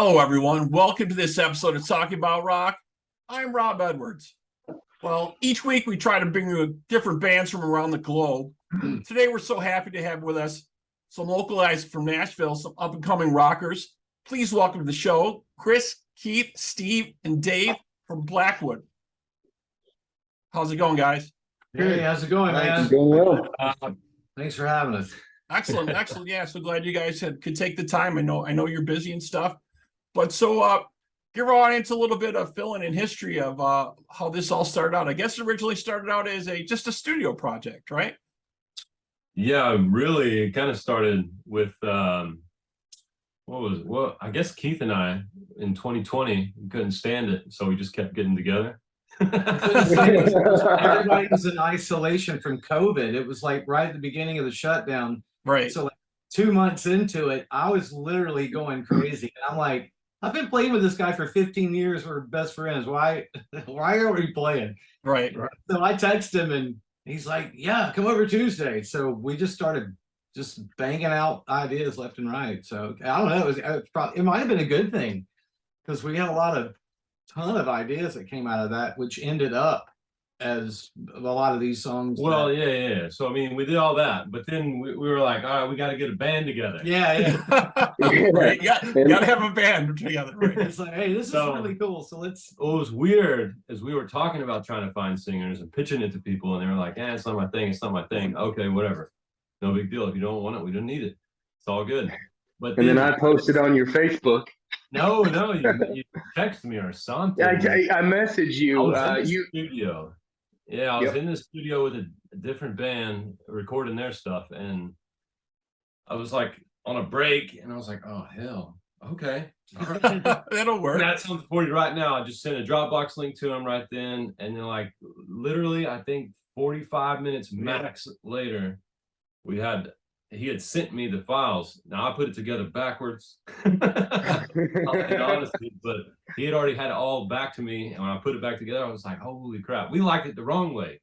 Hello, everyone. Welcome to this episode of Talking About Rock. I'm Rob Edwards. Well, each week we try to bring you different bands from around the globe. Today, we're so happy to have with us some local guys from Nashville, some up-and-coming rockers. Please welcome to the show, Chris, Keith, Steve, and Dave from Blackwood. How's it going, guys? Hey, how's it going, man? Doing well. Thanks for having us. Excellent, excellent. Yeah, so glad you guys could take the time. I know you're busy and stuff, but so give our audience a little bit of filling in history of how this all started out. I guess it originally started out as just a studio project, right? Yeah, really, it kind of started with I guess Keith and I in 2020 couldn't stand it, so we just kept getting together. Everybody was in isolation from COVID. It was like right at the beginning of the shutdown. Right. So like 2 months into it, I was literally going crazy. And I'm like, I've been playing with this guy for 15 years. We're best friends. Why are we playing? Right. So I text him and he's like, yeah, come over Tuesday. So we just started just banging out ideas left and right. So I don't know. It might have been a good thing because we had a ton of ideas that came out of that, which ended up as a lot of these songs. Well, yeah. So I mean, we did all that, but then we were like, all right, we got to get a band together. Yeah. Right. You got to have a band together. Right. It's like, hey, this is really cool. So let's. What was weird is we were talking about trying to find singers and pitching it to people, and they were like, it's not my thing. It's not my thing. Okay, whatever. No big deal. If you don't want it, we don't need it. It's all good. But then I posted on your Facebook. No, you text me or something. I messaged you. I was in the studio. Yeah, I was in the studio with a different band recording their stuff, and I was like on a break, and I was like, oh hell, okay, all right. That'll work. That sounds for you right now. I just sent a Dropbox link to him right then, and then like literally, I think 45 minutes max later, he had sent me the files. Now I put it together backwards, honestly, but he had already had it all back to me. And when I put it back together, I was like, holy crap, we liked it the wrong way.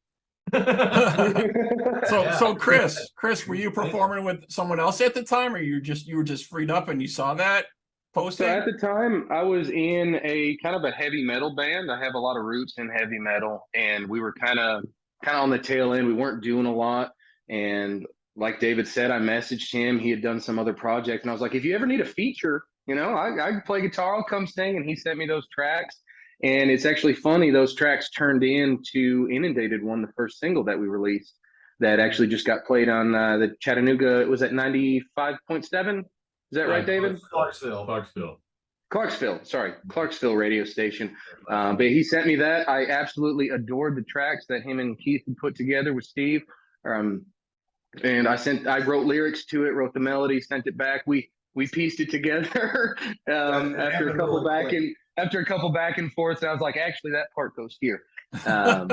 So Chris, were you performing with someone else at the time, or you were just freed up and you saw that posting? So at the time, I was in a kind of a heavy metal band. I have a lot of roots in heavy metal, and we were kind of on the tail end. We weren't doing a lot, and like David said, I messaged him. He had done some other project, and I was like, if you ever need a feature, I can play guitar, I'll come sing. And he sent me those tracks. And it's actually funny, those tracks turned into Inundated One, the first single that we released that actually just got played on the Chattanooga. It was at 95.7. Is that right, David? Clarksville, radio station. But he sent me that. I absolutely adored the tracks that him and Keith had put together with Steve. And I wrote lyrics to it, wrote the melody, sent it back. We pieced it together after a couple back and forth. And I was like, actually, that part goes here. And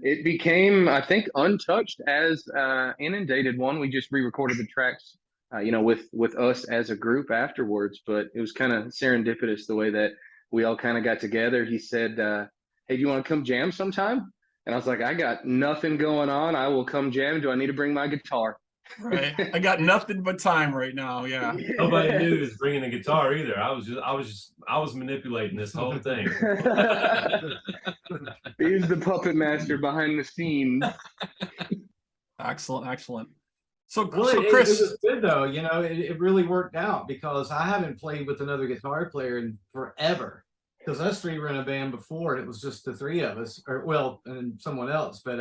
it became, I think, untouched as Inundated One. We just re-recorded the tracks, with us as a group afterwards. But it was kind of serendipitous the way that we all kind of got together. He said, hey, do you want to come jam sometime? And I was like, I got nothing going on. I will come jam. Do I need to bring my guitar? Right. I got nothing but time right now. Yeah. Nobody knew he was bringing a guitar either. I was manipulating this whole thing. He's the puppet master behind the scenes. Excellent. So Chris, it was good though. It really worked out because I haven't played with another guitar player in forever. Because us three were in a band before, and it was just the three of us, and someone else. But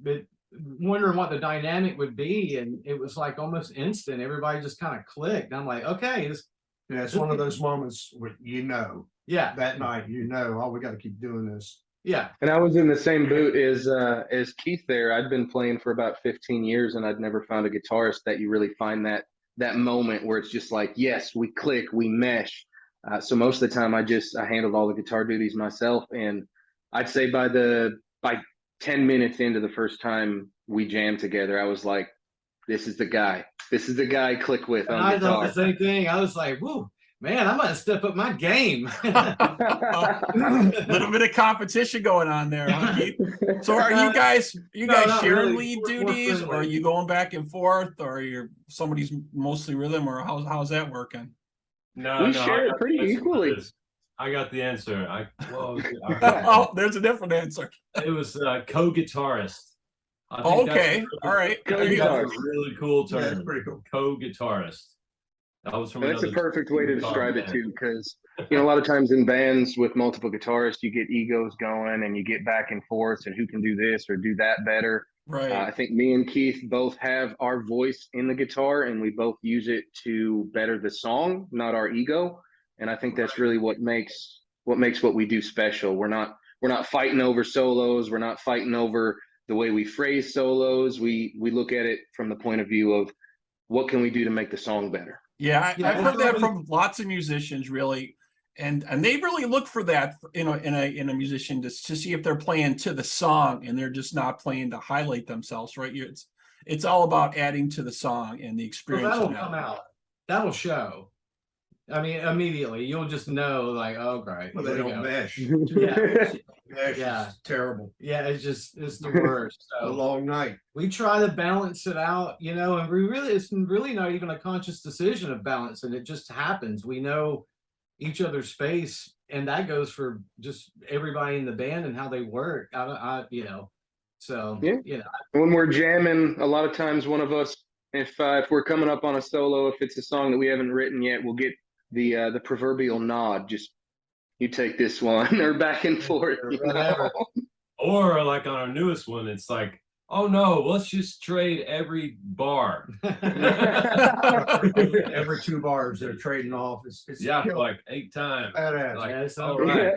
but wondering what the dynamic would be, and it was like almost instant. Everybody just kind of clicked. And I'm like, okay, it's one of those moments where that night, oh, we got to keep doing this. Yeah. And I was in the same boat as Keith there. I'd been playing for about 15 years, and I'd never found a guitarist that you really find that moment where it's just like, yes, we click, we mesh. So most of the time I handled all the guitar duties myself. And I'd say by 10 minutes into the first time we jammed together, I was like, this is the guy I click with on I guitar. thought the same thing. I was like, whoa, man, I might step up my game. A little bit of competition going on there, huh, Keith? So are you guys not sharing really. lead We're duties, or are friendly. you going back and forth, or you're somebody's mostly rhythm, or how's that working? No, We no, share I it got pretty the answer for equally. this. I got the answer. Oh, there's a different answer. It was co-guitarist. I think that's Okay, all right. I think Co-guitarist. that's a really cool Yeah, term. that's pretty cool. Co-guitarist. That was from That's a another perfect way to guitar describe it band. too, because a lot of times in bands with multiple guitarists, you get egos going and you get back and forth and who can do this or do that better. Right. I think me and Keith both have our voice in the guitar, and we both use it to better the song, not our ego. And I think that's really what makes what we do special. We're not fighting over solos. We're not fighting over the way we phrase solos. We look at it from the point of view of what can we do to make the song better. Yeah, Yeah, I've it's heard that really- from lots of musicians, really, and they really look for that, in a musician to see if they're playing to the song and they're just not playing to highlight themselves, right? It's all about adding to the song and the Well, experience. that'll of that. come out. That'll show. I mean, immediately you'll just know, like, oh, great. Well, here they we don't go. mesh. Yeah. Mesh Yeah. is terrible. Yeah, it's the worst. A So long night. we try to balance it out, and it's really not even a conscious decision of balance, and it just happens. We know each other's space, and that goes for just everybody in the band and how they work. So Yeah. When we're jamming, a lot of times one of us, if we're coming up on a solo, if it's a song that we haven't written yet, we'll get the proverbial nod. Just you take this one, or back and forth. Or whatever. Or like on our newest one, it's like, oh no, let's just trade every bar. Every 2 bars they're trading off. It's Yeah, kill- like 8 times. badass. Like, Yeah, it's all unreal. right.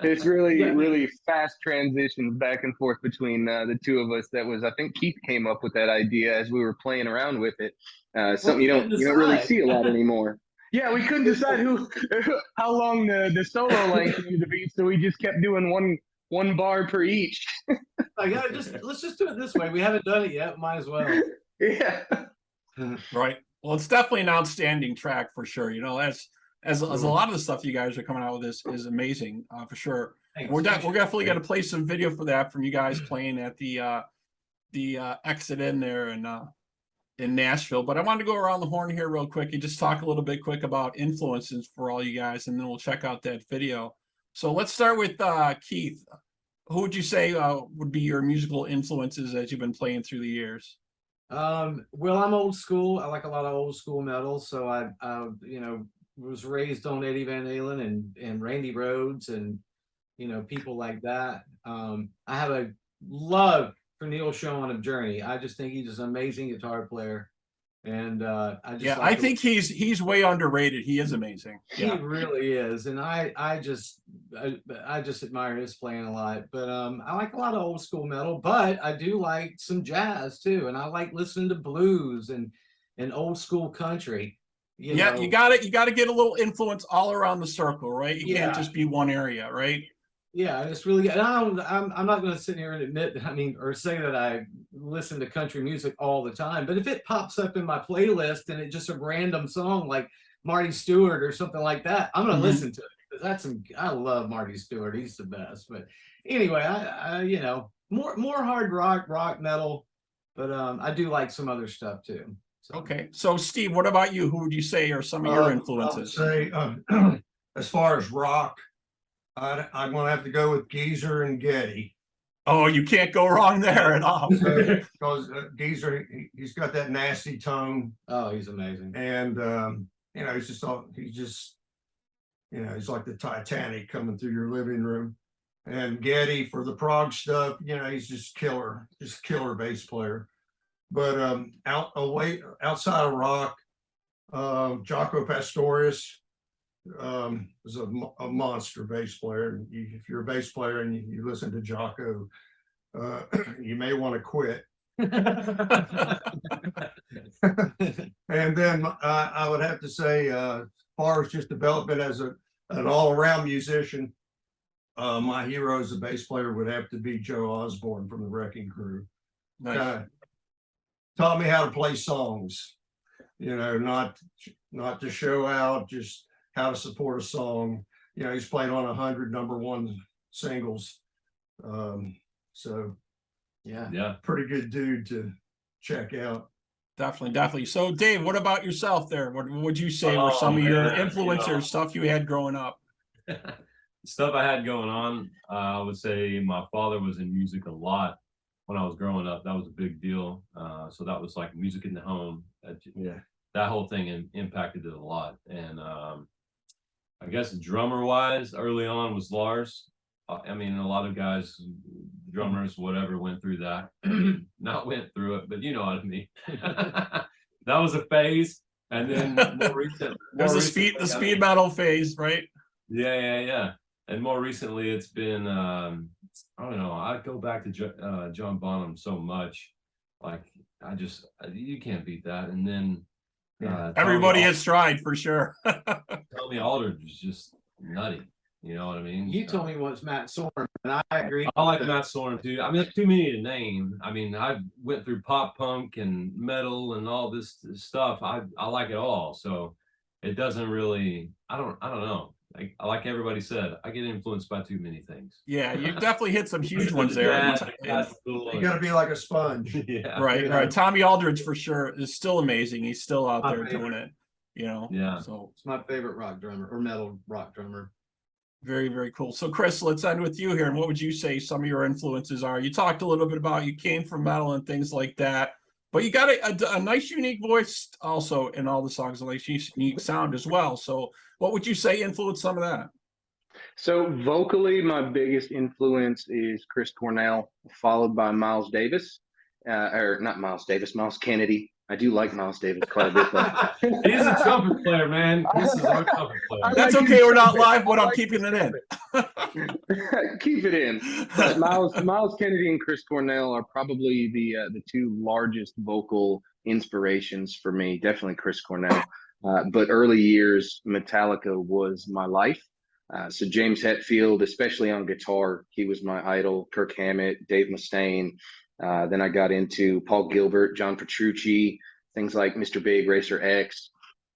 It's really, Yeah. really fast transitions back and forth between the two of us. That was, I think, Keith came up with that idea as we were playing around with it. Something you don't really decide. see a lot anymore. Yeah, we couldn't decide how long the solo length needed to be, so we just kept doing one bar per each. Let's just do it this way. We haven't done it yet. Might as well. Yeah. Right. Well, it's definitely an outstanding track for sure. As a lot of the stuff you guys are coming out with is amazing, for sure. Thanks. We're definitely going to play some video for that from you guys playing at the Ext-In there in Nashville. But I wanted to go around the horn here real quick and just talk a little bit quick about influences for all you guys, and then we'll check out that video. So let's start with Keith. Who would you say would be your musical influences as you've been playing through the years? Well, I'm old school. I like a lot of old school metal. So I was raised on Eddie Van Halen and Randy Rhoads and, people like that. I have a love for Neil Schon of Journey. I just think he's an amazing guitar player. And I think he's way underrated. He is amazing. He really is. And I just admire his playing a lot. But I like a lot of old school metal, but I do like some jazz too. And I like listening to blues and old school country. You got to get a little influence all around the circle, right? You can't just be one area, right? Yeah, and it's really good. And I'm not going to sit here and admit that, or say that I listen to country music all the time, but if it pops up in my playlist and it's just a random song like Marty Stewart or something like that, I'm going to listen to it, because I love Marty Stewart. He's the best. But anyway, I more hard rock metal, but I do like some other stuff too. So. Okay, so Steve, what about you? Who would you say are some of your influences? I would say, as far as rock, I'm going to have to go with Geezer and Getty. Oh, you can't go wrong there at all. Because Geezer, he's got that nasty tone. Oh, he's amazing. And, he's like the Titanic coming through your living room. And Getty, for the prog stuff, he's just killer bass player. But outside of rock, Jaco Pastorius was a monster bass player. If you're a bass player and you listen to Jaco, you may want to quit. And then I would have to say, as far as just development as an all-around musician, my hero as a bass player would have to be Joe Osborne from the Wrecking Crew. Nice. Taught me how to play songs, not to show out, just how to support a song. You know, he's played on 100 #1 singles. So Yeah. pretty good dude to check out. Definitely. So, Dave, what about yourself there? What would you say were Oh, some of your man, influencers, stuff you had growing up? Stuff I had going on, I would say my father was in music a lot when I was growing up. That was a big deal. So that was like music in the home. That whole thing impacted it a lot. And I guess drummer wise, early on was Lars. I mean, a lot of guys, drummers, whatever, went through that. Not went through it, but you know what I mean. That was a phase. And then more recent, There's the speed metal phase, right? Yeah. And more recently, it's been I don't know. I go back to John Bonham so much. Like you can't beat that. And then Everybody has tried for sure. Tommy Aldridge is just nutty. You know what I mean? You told me once Matt Sorum, and I agree. I like Matt Sorum too. I mean, there's too many to name. I mean, I went through pop punk and metal and all this stuff. I like it all. So it doesn't really. I don't know. Like everybody said, I get influenced by too many things. Yeah, you definitely hit some huge ones there. You got to be like a sponge. Yeah. Right. Tommy Aldridge for sure is still amazing. He's still out there doing it. You know. Yeah. So It's my favorite rock drummer or metal rock drummer. very cool. So Chris, let's end with you here. And what would you say some of your influences are? You talked a little bit about you came from metal and things like that, but you got a nice unique voice also in all the songs, a nice unique sound as well. So what would you say influenced some of that? So vocally, my biggest influence is Chris Cornell, followed by Miles Davis, or not Miles Davis, Miles Kennedy. I do like Miles Davis quite a bit, though. He's a trumpet player, man. Chris is our trumpet player. That's okay. We're not live, but I'm keeping it in. Keep it in. But Miles Kennedy and Chris Cornell are probably the two largest vocal inspirations for me. Definitely Chris Cornell. But early years, Metallica was my life. So James Hetfield, especially on guitar, he was my idol. Kirk Hammett, Dave Mustaine. Then I got into Paul Gilbert, John Petrucci, things like Mr. Big, Racer X.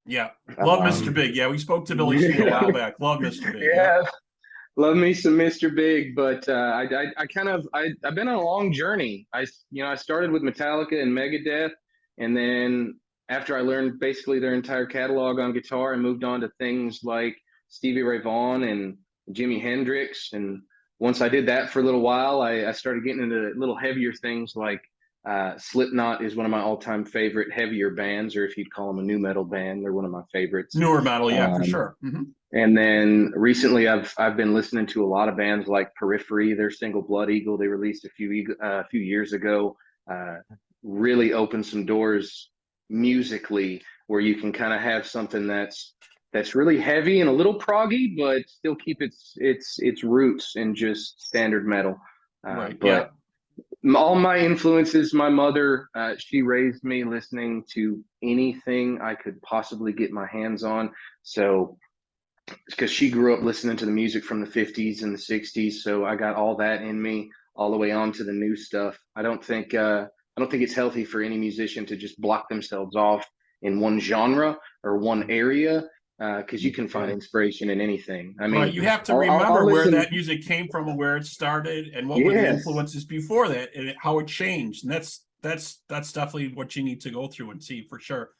Yeah, love Mr. Big. Yeah, we spoke to Billy Sheehan a while back. Love Mr. Big. Yeah, love me some Mr. Big. But I've been on a long journey. I started with Metallica and Megadeth, and then after I learned basically their entire catalog on guitar, I moved on to things like Stevie Ray Vaughan and Jimi Hendrix. And once I did that for a little while, I started getting into little heavier things like Slipknot is one of my all-time favorite heavier bands, or if you'd call them a new metal band, they're one of my favorites. Newer metal, yeah, for sure. Mm-hmm. And then recently, I've been listening to a lot of bands like Periphery. Their single Blood Eagle they released a few years ago. Really opened some doors musically, where you can kind of have something that's really heavy and a little proggy, but still keep its roots in just standard metal. Right. But all my influences, my mother, she raised me listening to anything I could possibly get my hands on. So, because she grew up listening to the music from the 50s and the 60s, so I got all that in me, all the way on to the new stuff. I don't think it's healthy for any musician to just block themselves off in one genre or one area, because you can find inspiration in anything. I mean, you have to remember where that music came from and where it started and what were the influences before that and how it changed. And that's definitely what you need to go through and see for sure.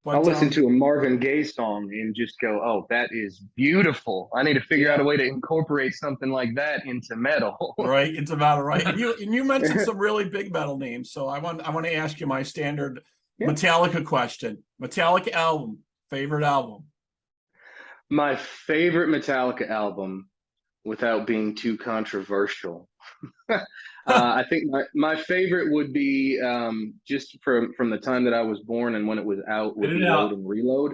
But, I'll listen to a Marvin Gaye song and just go, "Oh, that is beautiful. I need to figure out a way to incorporate something like that into metal." Right, into metal, right? And you mentioned some really big metal names, so I want to ask you my standard Metallica question. Metallica album, favorite album. My favorite Metallica album, without being too controversial, I think my favorite would be just from the time that I was born and when it was out, would be Load and Reload.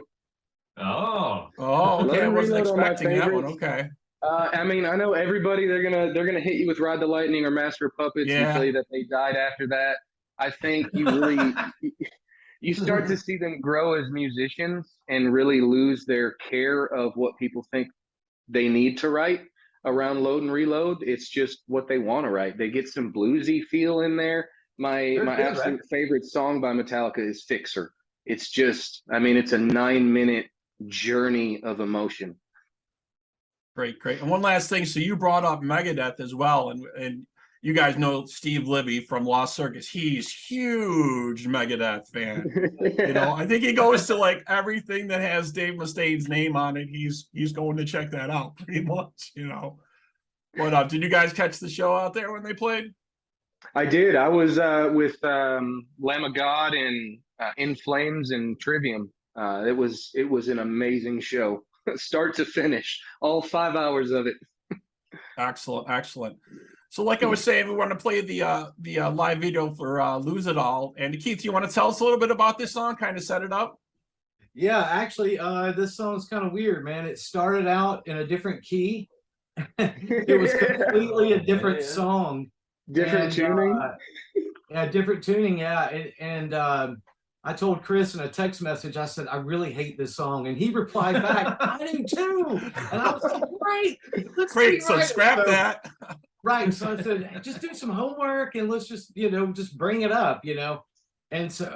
Oh, okay. I wasn't expecting that one. Okay. I mean, I know everybody they're gonna hit you with Ride the Lightning or Master of Puppets and tell you that they died after that. I think you really you start to see them grow as musicians and really lose their care of what people think they need to write around Load and Reload. It's just what they want to write. They get some bluesy feel in there. My absolute favorite song by Metallica is Fixer. It's just, I mean, it's a 9-minute journey of emotion. Great, great. And one last thing. So you brought up Megadeth as well, and you guys know Steve Libby from Lost Circus. He's huge Megadeth fan. You know, I think he goes to like everything that has Dave Mustaine's name on it. He's going to check that out pretty much. You know, but did you guys catch the show out there when they played? I did. I was with Lamb of God and In Flames and Trivium. It was an amazing show, start to finish, all 5 hours of it. Excellent, excellent. So, like I was saying, we want to play the live video for "Lose It All." And Keith, you want to tell us a little bit about this song? Kind of set it up. Yeah, actually, this song's kind of weird, man. It started out in a different key. It was completely a different song. Different tuning. Yeah, different tuning. Yeah, and I told Chris in a text message, I said, I really hate this song. And he replied back, I do too. And I was like, great. Great. So scrap that. Right. So I said, just do some homework and let's just, just bring it up, And so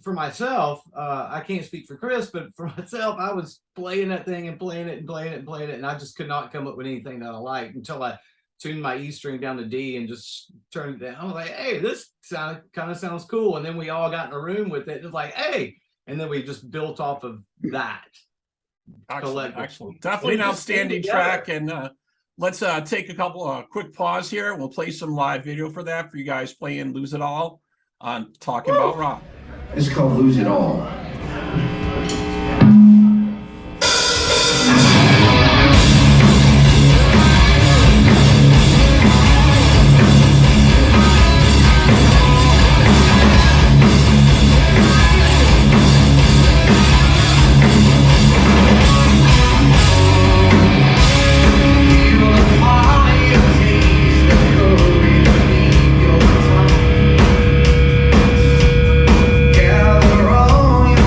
for myself, I can't speak for Chris, but for myself, I was playing that thing and playing it and playing it and playing it. And I just could not come up with anything that I liked until I tuned my E string down to D and just turned it down. I was like, hey, this kind of sounds cool. And then we all got in a room with it. It was like, hey, and then we just built off of that. Excellent. Definitely an outstanding track. And let's take a couple quick pause here. We'll play some live video for that for you guys playing "Lose It All" on Talking About Rock. This is called "Lose It All." Gather all your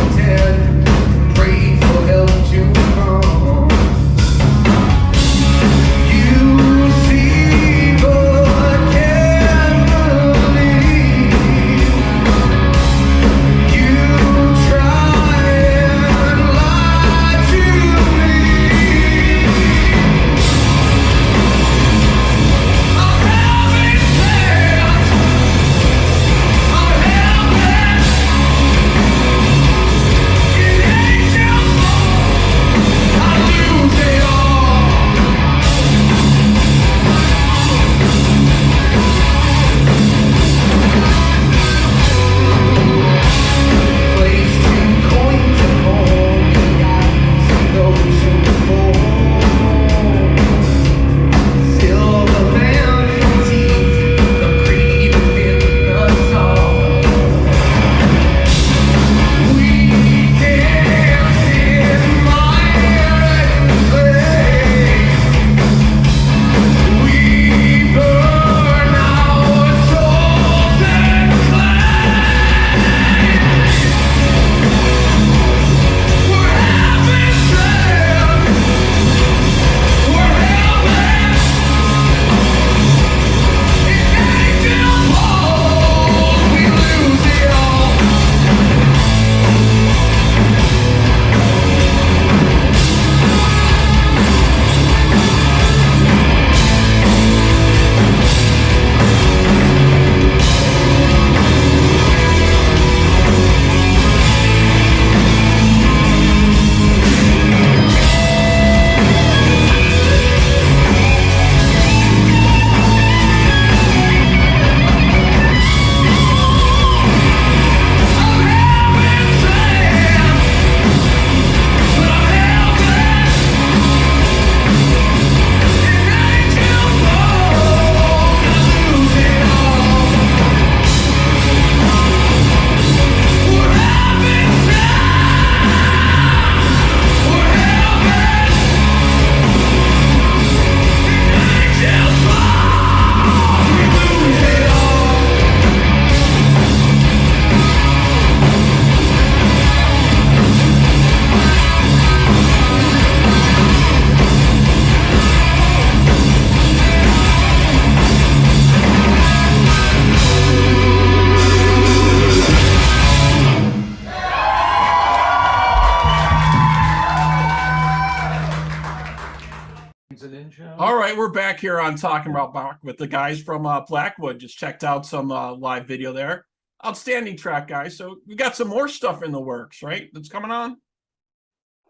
Ext-In show. All right, we're back here on Talking About Rock with the guys from Blackwood. Just checked out some live video there. Outstanding track, guys. So we got some more stuff in the works, right? That's coming on.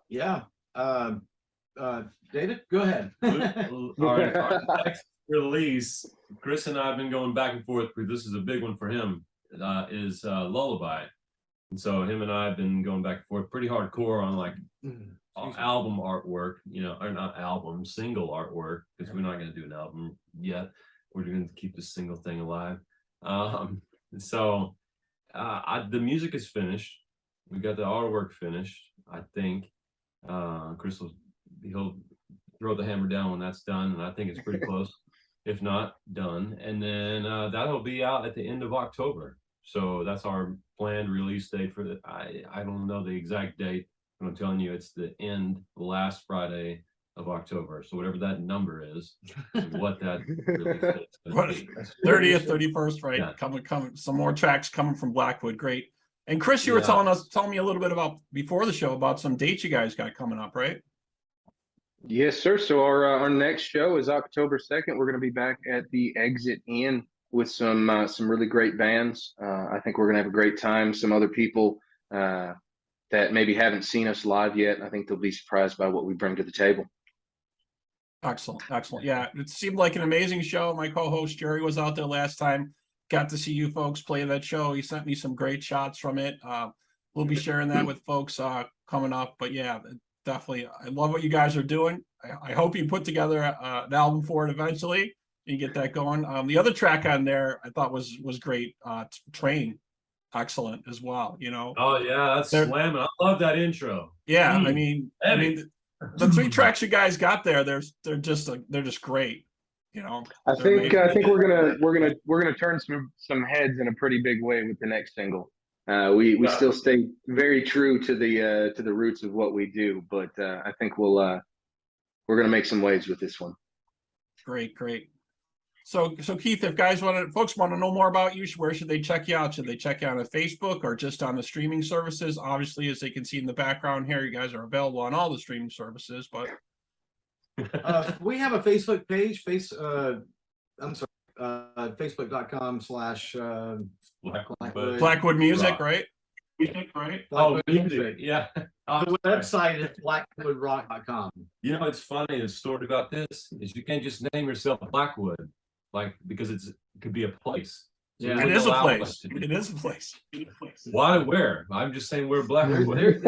Yeah. David, go ahead. All right, our next release, Chris and I have been going back and forth, but this is a big one for him, is Lullaby. And so him and I have been going back and forth pretty hardcore on like album artwork, you know, or not album, single artwork, because we're not going to do an album yet. We're going to keep this single thing alive. So the music is finished. We got the artwork finished, I think. Chris he'll throw the hammer down when that's done, and I think it's pretty close, if not done. And then that'll be out at the end of October. So that's our planned release date for the. I don't know the exact date, but I'm telling you, it's the last Friday of October. So whatever that number is what that release date is gonna be. 30th, 31st, right? Yeah. Coming. Some more tracks coming from Blackwood. Great. And Chris, you were telling me a little bit about before the show about some dates you guys got coming up, right? Yes, sir. So our next show is October 2nd. We're going to be back at the Ext-In with some really great bands. I think we're going to have a great time. Some other people that maybe haven't seen us live yet, I think they'll be surprised by what we bring to the table. Excellent. Yeah, it seemed like an amazing show. My co-host Jerry was out there last time. Got to see you folks play that show. He sent me some great shots from it. We'll be sharing that with folks coming up. But yeah, definitely, I love what you guys are doing. I hope you put together an album for it eventually and get that going. The other track on there I thought was great. Train, excellent as well. You know. Oh yeah, that's slamming. I love that intro. Yeah, I mean, the 3 tracks you guys got there, they're just great. You know, I think we're gonna turn some heads in a pretty big way with the next single. We still stay very true to the roots of what we do, but I think we're gonna make some waves with this one. Great. So Keith, if folks want to know more about you, where should they check you out? Should they check you out on Facebook or just on the streaming services? Obviously, as they can see in the background here, you guys are available on all the streaming services, but we have a Facebook page, facebook.com/ Blackwood Music, right? Oh, music, yeah. The website is blackwoodrock.com. You know, it's funny. The story about this is you can't just name yourself Blackwood, because it could be a place. So Yeah, It is a allow place. us to do- It is a place. Why? Where? I'm just saying we're Blackwood. There's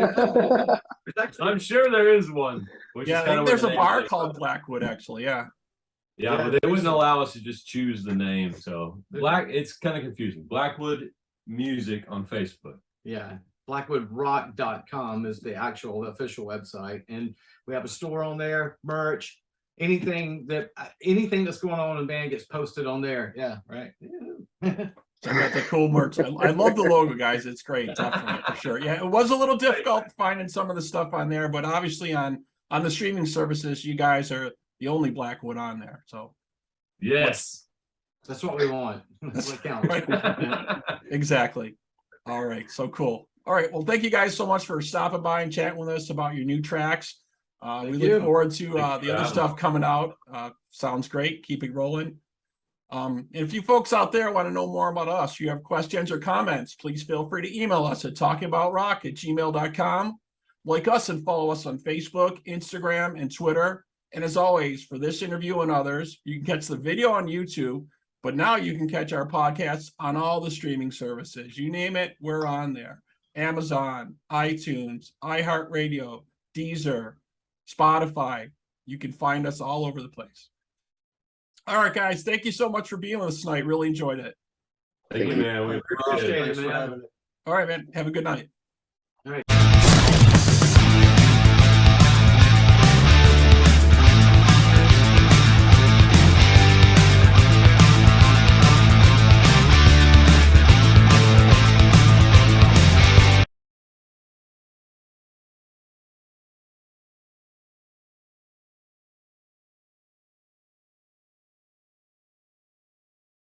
actually- I'm sure there is one. Which Yeah, is I kinda think where there's the a name bar came called from. Blackwood, actually. Yeah. Yeah, but they wouldn't allow us to just choose the name. So it's kind of confusing. Blackwood Music on Facebook. Yeah, blackwoodrock.com is the actual official website, and we have a store on there, merch, anything that's going on in the band gets posted on there. Yeah, right. So I got the cool merch. I love the logo, guys. It's great, definitely, for sure. Yeah, it was a little difficult finding some of the stuff on there, but obviously on the streaming services, you guys are the only Blackwood on there. So Yes. That's what we want. That's what counts. Right. Exactly. All right, so cool. All right, well, thank you guys so much for stopping by and chatting with us about your new tracks. We look forward to the other stuff coming out. Sounds great. Keep it rolling. And if you folks out there want to know more about us, you have questions or comments, please feel free to email us at talkingaboutrock@gmail.com. Like us and follow us on Facebook, Instagram, and Twitter. And as always, for this interview and others, you can catch the video on YouTube, but now you can catch our podcasts on all the streaming services. You name it, we're on there. Amazon, iTunes, iHeartRadio, Deezer, Spotify. You can find us all over the place. All right, guys, thank you so much for being with us tonight. Really enjoyed it. Thank you, man. We appreciate it. Appreciate it, man. All right, man. Have a good night. All right.